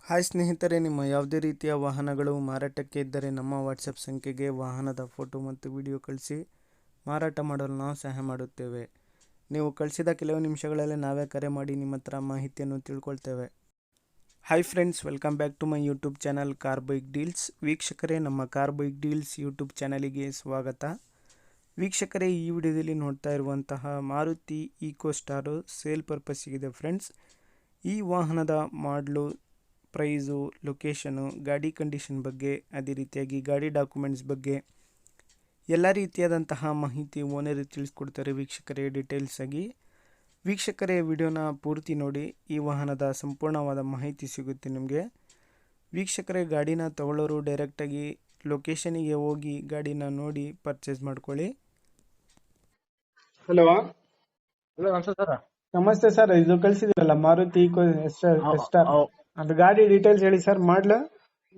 Hi ಸ್ನೇಹಿತರೆ, ನಿಮ್ಮ ಯಾವುದೇ ರೀತಿಯ ವಾಹನಗಳು ಮಾರಾಟಕ್ಕೆ ಇದ್ದರೆ ನಮ್ಮ ವಾಟ್ಸಪ್ ಸಂಖ್ಯೆಗೆ ವಾಹನದ ಫೋಟೋ ಮತ್ತು ವಿಡಿಯೋ ಕಳಿಸಿ ಮಾರಾಟ ಮಾಡಲು ನಾವು ಸಹಾಯ ಮಾಡುತ್ತೇವೆ. ನೀವು ಕಳಿಸಿದ ಕೆಲವು ನಿಮಿಷಗಳಲ್ಲಿ ನಾವೇ ಕರೆ ಮಾಡಿ ನಿಮ್ಮ ಹತ್ರ ಮಾಹಿತಿಯನ್ನು ತಿಳ್ಕೊಳ್ತೇವೆ. Hi friends, welcome back to my YouTube channel car bike deals. ವೀಕ್ಷಕರೇ, ನಮ್ಮ ಕಾರ್ ಬೈಕ್ ಡೀಲ್ಸ್ ಯೂಟ್ಯೂಬ್ ಚಾನಲಿಗೆ ಸ್ವಾಗತ. ವೀಕ್ಷಕರೇ, ಈ ವಿಡಿಯೋದಲ್ಲಿ ನೋಡ್ತಾ ಇರುವಂತಹ ಮಾರುತಿ ಈಕೋ ಸ್ಟಾರು ಸೇಲ್ ಪರ್ಪಸ್ಸಿಗಿದೆ ಫ್ರೆಂಡ್ಸ್. ಈ ವಾಹನದ ಮಾಡಲು, ಪ್ರೈಸು, ಲೊಕೇಶನು, ಗಾಡಿ ಕಂಡೀಷನ್ ಬಗ್ಗೆ, ಅದೇ ರೀತಿಯಾಗಿ ಗಾಡಿ ಡಾಕ್ಯುಮೆಂಟ್ಸ್ ಬಗ್ಗೆ ಎಲ್ಲ ರೀತಿಯಾದಂತಹ ಮಾಹಿತಿ ಓನರ್ ತಿಳಿಸ್ಕೊಡ್ತಾರೆ ವೀಕ್ಷಕರೇ ಡೀಟೇಲ್ಸ್ ಆಗಿ. ವೀಕ್ಷಕರೇ, ವಿಡಿಯೋನ ಪೂರ್ತಿ ನೋಡಿ, ಈ ವಾಹನದ ಸಂಪೂರ್ಣವಾದ ಮಾಹಿತಿ ಸಿಗುತ್ತೆ ನಿಮಗೆ. ವೀಕ್ಷಕರೇ, ಗಾಡಿನ ತಗೊಳ್ಳೋರು ಡೈರೆಕ್ಟಾಗಿ ಲೊಕೇಶನಿಗೆ ಹೋಗಿ ಗಾಡಿನ ನೋಡಿ ಪರ್ಚೇಸ್ ಮಾಡ್ಕೊಳ್ಳಿ. ಹಲೋ, ಹಲೋ ನಮಸ್ತೆ ಸರ್. ನಮಸ್ತೆ ಸರ್. ಇದು ಕಳಿಸಿದ್ರಲ್ಲ ಮಾರುತಿ ಈಕೋ ಸ್ಟಾರ್, ಅದು ಗಾಡಿ ಡೀಟೇಲ್ಸ್ ಹೇಳಿ ಸರ್. ಮಾಡಲ್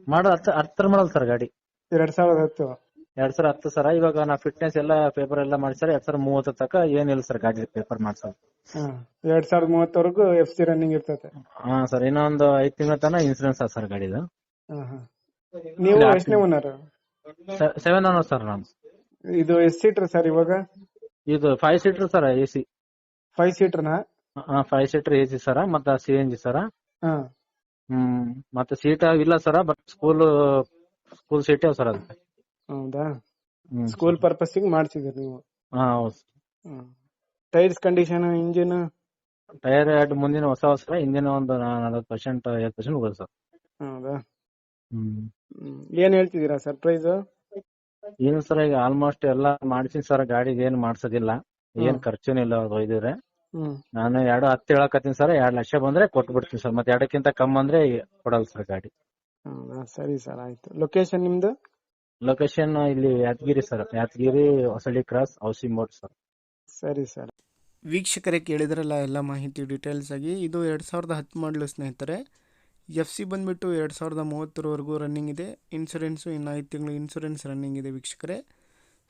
10 ಮಾಡಲ್ ಸರ್ ಗಾಡಿ. 2010. 2010 ಸರ್. ಇವಾಗ ನಾ ಫಿಟ್ನೆಸ್ ಎಲ್ಲ ಪೇಪರ್ ಎಲ್ಲ ಮಾಡಿ ಸರ್ 2030 ತನಕ ಏನಿಲ್ಲ ಸರ್ ಗಾಡಿ ಪೇಪರ್ ಮಾಡ್ಸೋದು. 2030ವರೆಗೂ FC ರನ್ನಿಂಗ್ ಇರ್ತದೆ. ಹಾ ಸರ್, ಇನ್ನೊಂದು 5 ತಿಂಗಳ ತನಕ ಇನ್ಸೂರೆನ್ಸ್ ಅದ ಸರ್ ಗಾಡಿದು. ನೀವು ಎಷ್ಟನೇ ಓನರ್? 7 ಓನರ್ ಸರ್ ನಾನು. ಇದು ಎಷ್ಟು ಸೀಟರ್ ಸರ್ ಇವಾಗ? ಇದು 5 seater sir, AC. 5 ಸೀಟರ್ನಾ? 5 seater AC sir, ಮತ್ತೆ CNG ಸರ್. ಮತ್ತೆ ಸೀಟ್ ಇಲ್ಲ sir, but school seat sir ಅದಕ್ಕೆ. ಹೌದಾ? ಸ್ಕೂಲ್ ಪರ್ಪಸ್ ಮಾಡ್ಸಿದ್ರಿ ನೀವು? ಹೌದು. Tyres condition, engine? ಟೈರ್ 2 ಮುಂದಿನ ಹೊಸ ಇಂಜಿನ್ ಒಂದು 40% 50% ಹೋಗೋದು ಸರ್. ಹೌದಾ? ಏನ್ ಹೇಳ್ತಿದ್ದೀರಾ ಸರ್ ಪ್ರೈಸ್? ಏನು ಸರ್, ಈಗ ಆಲ್ಮೋಸ್ಟ್ ಎಲ್ಲ ಮಾಡ್ತೀನಿ ಸರ್, ಗಾಡಿಗೆ ಏನು ಮಾಡ್ಸೋದಿಲ್ಲ, ಏನ್ ಖರ್ಚುನು ಇಲ್ಲ ಒಯ್ದಿದ್ರೆ. ನಾನು 2.10 ಹೇಳಕತ್ತೀನಿ ಸರ್. 2 ಲಕ್ಷ ಬಂದ್ರೆ ಕೊಟ್ಬಿಡ್ತೀನಿ ಸರ್, ಮತ್ತೆ 2ಕ್ಕಿಂತ ಕಮ್ಮಿ ಅಂದ್ರೆ ಕೊಡಲ್ಲ ಸರ್ ಗಾಡಿ. ಸರಿ ಸರ್, ಆಯ್ತು. ಲೊಕೇಶನ್ ನಿಮ್ದು? ಲೊಕೇಶನ್ ಇಲ್ಲಿ Yadagiri sir, Yadagiri Hosalli cross, housing board sir. ಸರಿ ಸರ್. ವೀಕ್ಷಕರೇ, ಕೇಳಿದ್ರಲ್ಲ ಎಲ್ಲ ಮಾಹಿತಿ ಡೀಟೇಲ್ಸ್ ಆಗಿ. ಇದು 2010 ಮಾಡಲು ಸ್ನೇಹಿತರೆ. FC ಬಂದುಬಿಟ್ಟು 2030ವರೆಗೂ ರನ್ನಿಂಗ್ ಇದೆ. ಇನ್ಸೂರೆನ್ಸು ಇನ್ನು 5 ತಿಂಗಳು ಇನ್ಸೂರೆನ್ಸ್ ರನ್ನಿಂಗ್ ಇದೆ ವೀಕ್ಷಕರೇ.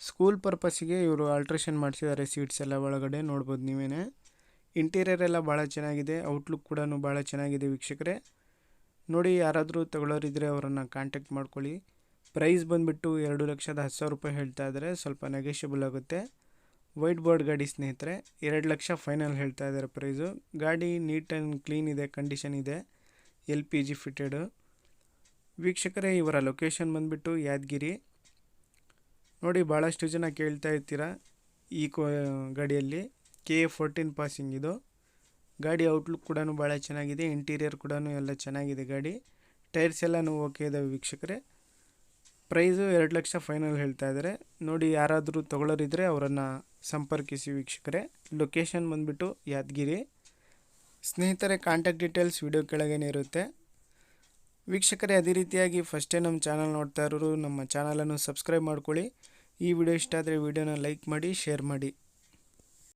ಸ್ಕೂಲ್ ಪರ್ಪಸ್ಸಿಗೆ ಇವರು ಆಲ್ಟ್ರೇಷನ್ ಮಾಡಿಸಿದ್ದಾರೆ. ಸೀಟ್ಸ್ ಎಲ್ಲ ಒಳಗಡೆ ನೋಡ್ಬೋದು ನೀವೇನೆ. ಇಂಟೀರಿಯರ್ ಎಲ್ಲ ಭಾಳ ಚೆನ್ನಾಗಿದೆ, ಔಟ್ಲುಕ್ ಕೂಡ ಭಾಳ ಚೆನ್ನಾಗಿದೆ ವೀಕ್ಷಕರೇ. ನೋಡಿ, ಯಾರಾದರೂ ತಗೊಳ್ಳೋರಿದ್ರೆ ಅವರನ್ನು ಕಾಂಟ್ಯಾಕ್ಟ್ ಮಾಡ್ಕೊಳ್ಳಿ. ಪ್ರೈಸ್ ಬಂದುಬಿಟ್ಟು 2,10,000 ರೂಪಾಯಿ ಹೇಳ್ತಾ ಇದ್ದಾರೆ, ಸ್ವಲ್ಪ ನೆಗೋಷಿಯಬಲ್ ಆಗುತ್ತೆ. ವೈಟ್ ಬೋರ್ಡ್ ಗಾಡಿ ಸ್ನೇಹಿತರೆ, 2 ಲಕ್ಷ ಫೈನಲ್ ಹೇಳ್ತಾ ಇದ್ದಾರೆ ಪ್ರೈಸು. ಗಾಡಿ ನೀಟ್ ಆ್ಯಂಡ್ ಕ್ಲೀನ್ ಇದೆ, ಕಂಡೀಷನ್ ಇದೆ, LPG ಫಿಟೆಡು. ವೀಕ್ಷಕರೇ, ಇವರ ಲೊಕೇಶನ್ ಬಂದುಬಿಟ್ಟು ಯಾದಗಿರಿ. ನೋಡಿ, ಭಾಳಷ್ಟು ಜನ ಕೇಳ್ತಾ ಇರ್ತೀರಾ ಈ ಗಾಡಿಯಲ್ಲಿ KA14 ಪಾಸಿಂಗ್ ಇದು ಗಾಡಿ. ಔಟ್ಲುಕ್ ಕೂಡ ಭಾಳ ಚೆನ್ನಾಗಿದೆ, ಇಂಟೀರಿಯರ್ ಕೂಡ ಎಲ್ಲ ಚೆನ್ನಾಗಿದೆ ಗಾಡಿ. ಟೈರ್ಸ್ ಎಲ್ಲ ಓಕೆ ಇದಾವೆ ವೀಕ್ಷಕರೇ. ಪ್ರೈಸು 2 ಲಕ್ಷ ಫೈನಲ್ ಹೇಳ್ತಾ ಇದ್ದಾರೆ. ನೋಡಿ, ಯಾರಾದರೂ ತಗೊಳ್ಳೋರಿದ್ರೆ ಅವರನ್ನು ಸಂಪರ್ಕಿಸಿ ವೀಕ್ಷಕರೇ. ಲೊಕೇಶನ್ ಬಂದುಬಿಟ್ಟು ಯಾದಗಿರಿ. ಸ್ನೇಹಿತರೆ, ಕಾಂಟ್ಯಾಕ್ಟ್ ಡೀಟೇಲ್ಸ್ ವಿಡಿಯೋ ಕೆಳಗೇನೆ ಇರುತ್ತೆ ವೀಕ್ಷಕರೇ. ಅದೇ ರೀತಿಯಾಗಿ ಫಸ್ಟೇ ನಮ್ಮ ಚಾನಲ್ ನೋಡ್ತಾ ಇರೋರು ನಮ್ಮ ಚಾನಲನ್ನು ಸಬ್ಸ್ಕ್ರೈಬ್ ಮಾಡ್ಕೊಳ್ಳಿ. ಈ ವಿಡಿಯೋ ಇಷ್ಟ ಆದರೆ ವಿಡಿಯೋನ ಲೈಕ್ ಮಾಡಿ, ಶೇರ್ ಮಾಡಿ.